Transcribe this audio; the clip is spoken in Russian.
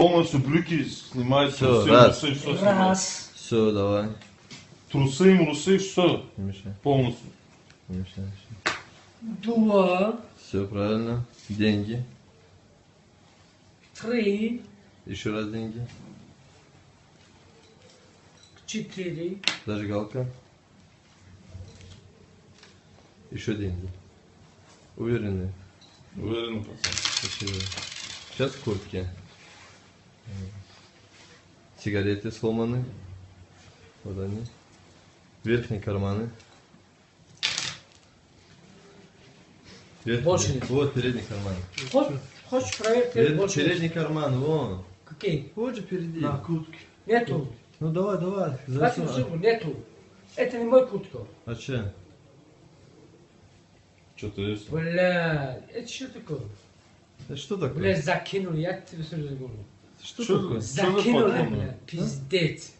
Полностью брюки снимают, Всё, трусы, раз. мусы, все снимают. Раз. Все, давай. Трусы, мусы, все. Не мешай, Полностью. не мешай. Два. Все правильно. Деньги. Три. Еще раз деньги. Четыре. Зажигалка. Еще деньги. Уверены? Уверен, пацан. Спасибо. Сейчас в куртке. Сигареты сломаны. Вот они. Верхние карманы. Верхний. Больше нет. Вот передний карман. Хочешь проверить? Передний карман, вон. Какие? Вот же впереди. На куртке. Нету. Ну давай, давай. Платим зубы, нету. Это не мой куртка. А че? Что-то есть? Бля, это что такое? Это что такое? Бля, закинули, я тебе сразу говорю. Что Что такое? за Закинули, погоны? бля, пиздец.